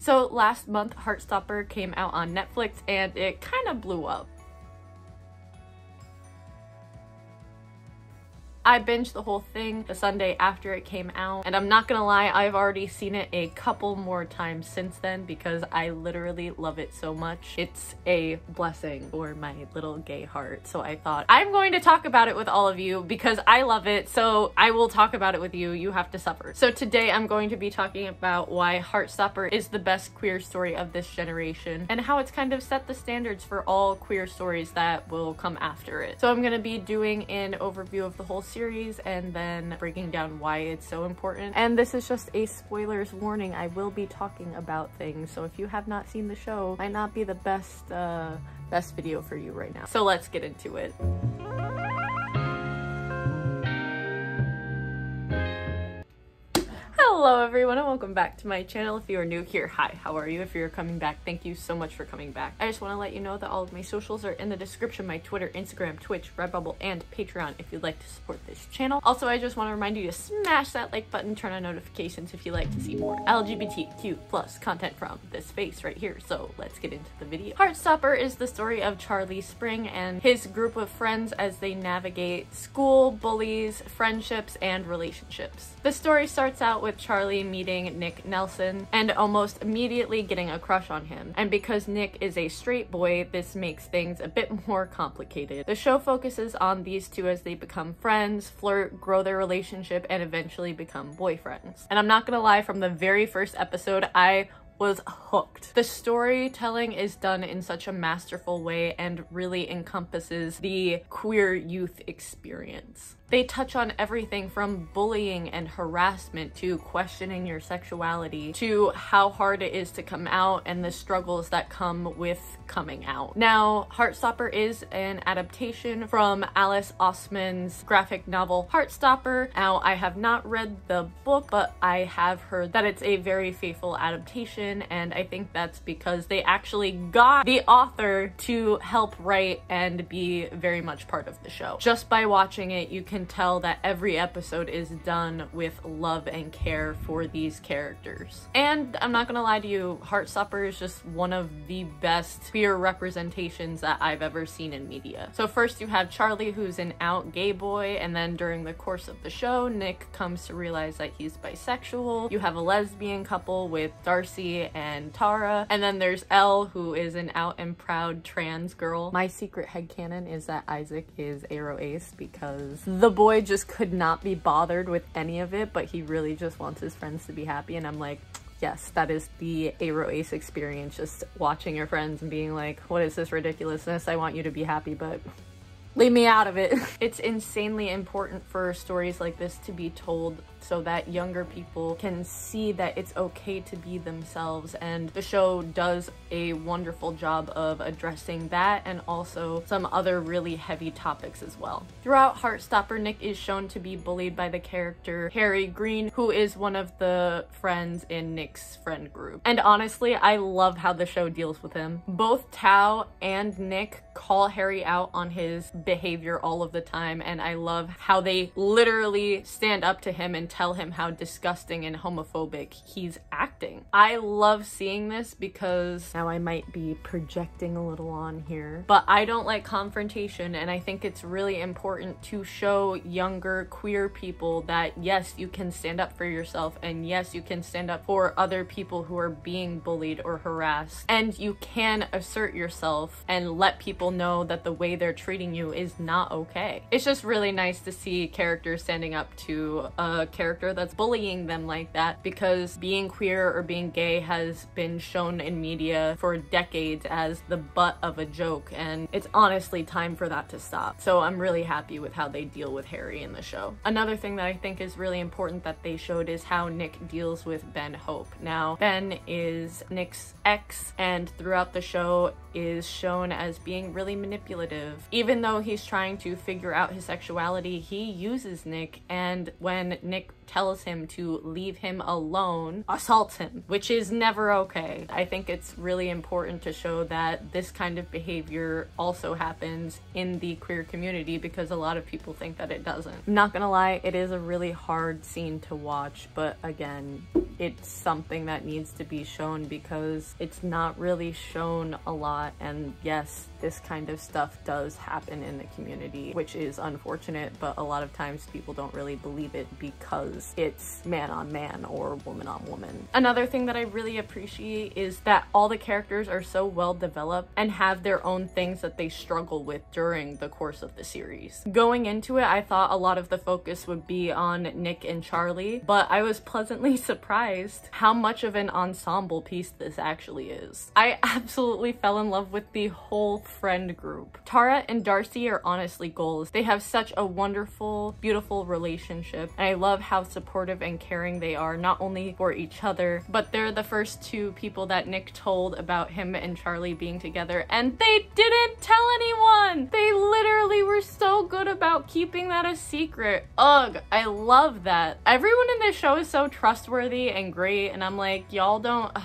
So last month, Heartstopper came out on Netflix and it kind of blew up. I binged the whole thing the Sunday after it came out, and I'm not gonna lie, I've already seen it a couple more times since then because I literally love it so much. It's a blessing for my little gay heart. So I thought I'm going to talk about it with all of you because I love it, so I will talk about it with you. You have to suffer. So today I'm going to be talking about why Heartstopper is the best queer story of this generation and how it's kind of set the standards for all queer stories that will come after it. So I'm gonna be doing an overview of the whole series and then breaking down why it's so important. And this is just a spoilers warning. I will be talking about things, so if you have not seen the show, might not be the best video for you right now. So let's get into it. Hello everyone and welcome back to my channel. If you are new here, hi, how are you? If you're coming back, thank you so much for coming back. I just want to let you know that all of my socials are in the description: my Twitter, Instagram, Twitch, Redbubble, and Patreon if you'd like to support this channel. Also, I just want to remind you to smash that like button, turn on notifications if you like to see more LGBTQ+ content from this face right here. So let's get into the video. Heartstopper is the story of Charlie Spring and his group of friends as they navigate school, bullies, friendships, and relationships. The story starts out with Charlie meeting Nick Nelson and almost immediately getting a crush on him. And because Nick is a straight boy, this makes things a bit more complicated. The show focuses on these two as they become friends, flirt, grow their relationship, and eventually become boyfriends. And I'm not gonna lie, from the very first episode, I was hooked. The storytelling is done in such a masterful way and really encompasses the queer youth experience. They touch on everything from bullying and harassment to questioning your sexuality to how hard it is to come out and the struggles that come with coming out. Now, Heartstopper is an adaptation from Alice Oseman's graphic novel Heartstopper. Now, I have not read the book, but I have heard that it's a very faithful adaptation, and I think that's because they actually got the author to help write and be very much part of the show. Just by watching it, you can tell that every episode is done with love and care for these characters. And I'm not gonna lie to you, Heartstopper is just one of the best queer representations that I've ever seen in media. So first you have Charlie, who's an out gay boy, and then during the course of the show, Nick comes to realize that he's bisexual. You have a lesbian couple with Darcy and Tara, and then there's Elle, who is an out and proud trans girl. My secret headcanon is that Isaac is aro ace because the boy just could not be bothered with any of it, but he really just wants his friends to be happy, and I'm like, yes, that is the aro ace experience, just watching your friends and being like, what is this ridiculousness? I want you to be happy, but leave me out of it. It's insanely important for stories like this to be told so that younger people can see that it's okay to be themselves, and the show does a wonderful job of addressing that and also some other really heavy topics as well. Throughout Heartstopper, Nick is shown to be bullied by the character Harry Green, who is one of the friends in Nick's friend group. And honestly, I love how the show deals with him. Both Tao and Nick call Harry out on his behavior all of the time, and I love how they literally stand up to him and tell him how disgusting and homophobic he's acting. I love seeing this because now I might be projecting a little on here, but I don't like confrontation, and I think it's really important to show younger queer people that yes, you can stand up for yourself, and yes, you can stand up for other people who are being bullied or harassed, and you can assert yourself and let people know that the way they're treating you is not okay. It's just really nice to see characters standing up to a character that's bullying them like that, because being queer or being gay has been shown in media for decades as the butt of a joke, and it's honestly time for that to stop. So I'm really happy with how they deal with Harry in the show. Another thing that I think is really important that they showed is how Nick deals with Ben Hope. Now, Ben is Nick's ex, and throughout the show is shown as being really manipulative. Even though he's trying to figure out his sexuality, he uses Nick, and when Nick tells him to leave him alone, assaults him, which is never okay. I think it's really important to show that this kind of behavior also happens in the queer community, because a lot of people think that it doesn't. I'm not gonna lie, it is a really hard scene to watch, but again, it's something that needs to be shown because it's not really shown a lot. And yes, this kind of stuff does happen in the community, which is unfortunate, but a lot of times people don't really believe it because it's man on man or woman on woman. Another thing that I really appreciate is that all the characters are so well developed and have their own things that they struggle with during the course of the series. Going into it, I thought a lot of the focus would be on Nick and Charlie, but I was pleasantly surprised how much of an ensemble piece this actually is. I absolutely fell in love with the whole friend group. Tara and Darcy are honestly goals. They have such a wonderful, beautiful relationship, and I love how supportive and caring they are, not only for each other, but they're the first two people that Nick told about him and Charlie being together, and they didn't tell anyone! They literally were so good about keeping that a secret. Ugh, I love that. Everyone in this show is so trustworthy and great, and I'm like, y'all don't...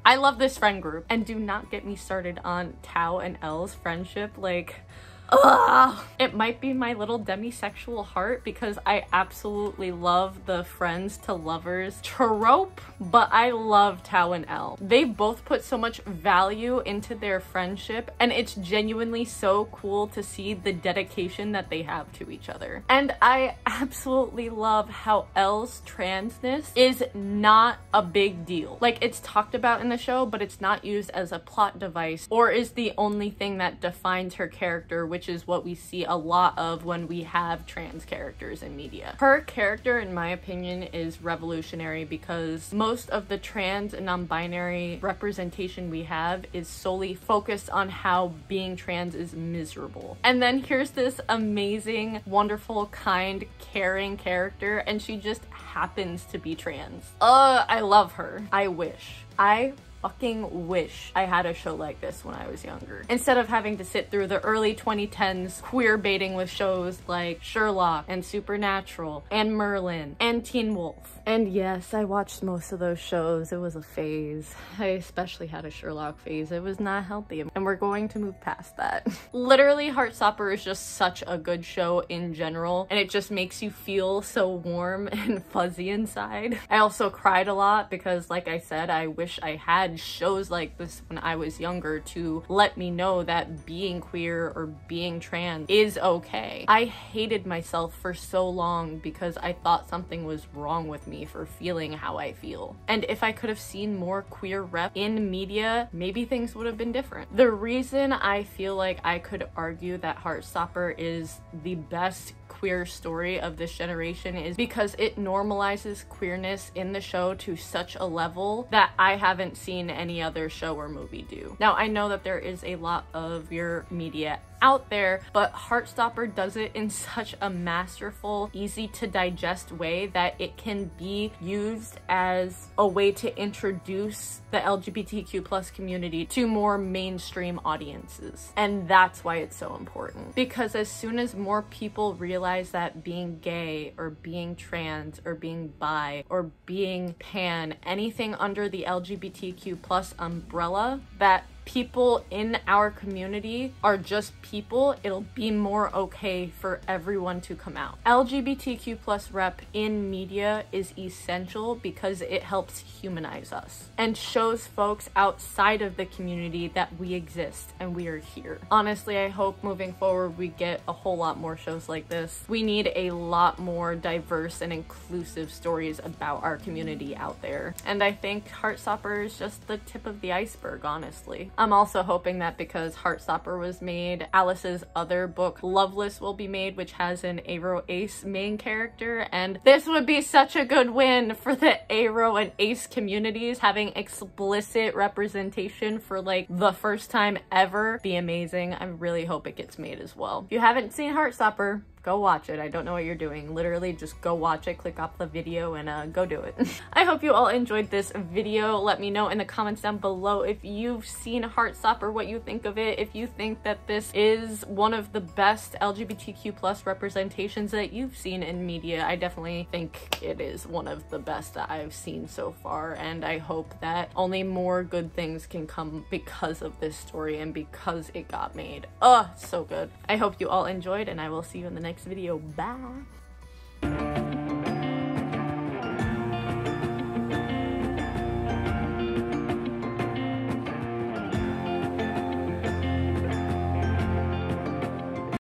I love this friend group. And do not get me started on Tao and Elle's friendship. Like, ugh. It might be my little demisexual heart because I absolutely love the friends to lovers trope, but I love Tao and Elle. They both put so much value into their friendship, and it's genuinely so cool to see the dedication that they have to each other. And I absolutely love how Elle's transness is not a big deal. Like, it's talked about in the show, but it's not used as a plot device or is the only thing that defines her character, which is what we see a lot of when we have trans characters in media. Her character, in my opinion, is revolutionary because most of the trans and non-binary representation we have is solely focused on how being trans is miserable. And then here's this amazing, wonderful, kind, caring character, and she just happens to be trans. I love her. I fucking wish I had a show like this when I was younger. Instead of having to sit through the early 2010s queer baiting with shows like Sherlock and Supernatural and Merlin and Teen Wolf. And yes, I watched most of those shows. It was a phase. I especially had a Sherlock phase. It was not healthy, and we're going to move past that. Literally, Heartstopper is just such a good show in general, and it just makes you feel so warm and fuzzy inside. I also cried a lot because, like I said, I wish I had shows like this when I was younger to let me know that being queer or being trans is okay. I hated myself for so long because I thought something was wrong with me for feeling how I feel. And if I could have seen more queer rep in media, maybe things would have been different. The reason I feel like I could argue that Heartstopper is the best queer story of this generation is because it normalizes queerness in the show to such a level that I haven't seen any other show or movie do. Now, I know that there is a lot of your media out there, but Heartstopper does it in such a masterful, easy to digest way that it can be used as a way to introduce the LGBTQ+ community to more mainstream audiences. And that's why it's so important. Because as soon as more people realize that being gay or being trans or being bi or being pan, anything under the LGBTQ+ umbrella, that people in our community are just people, it'll be more okay for everyone to come out. LGBTQ+ rep in media is essential because it helps humanize us and shows folks outside of the community that we exist and we are here. Honestly, I hope moving forward we get a whole lot more shows like this. We need a lot more diverse and inclusive stories about our community out there. And I think Heartstopper is just the tip of the iceberg, honestly. I'm also hoping that because Heartstopper was made, Alice's other book, Loveless, will be made, which has an Aro Ace main character, and this would be such a good win for the Aro and Ace communities. Having explicit representation for like the first time ever be amazing. I really hope it gets made as well. If you haven't seen Heartstopper, Go watch it. I don't know what you're doing. Literally just go watch it, click off the video, and go do it. I hope you all enjoyed this video. Let me know in the comments down below if you've seen Heartstopper, what you think of it, if you think that this is one of the best LGBTQ plus representations that you've seen in media. I definitely think it is one of the best that I've seen so far, and I hope that only more good things can come because of this story and because it got made. Oh, so good. I hope you all enjoyed, and I will see you in the next video. Bye!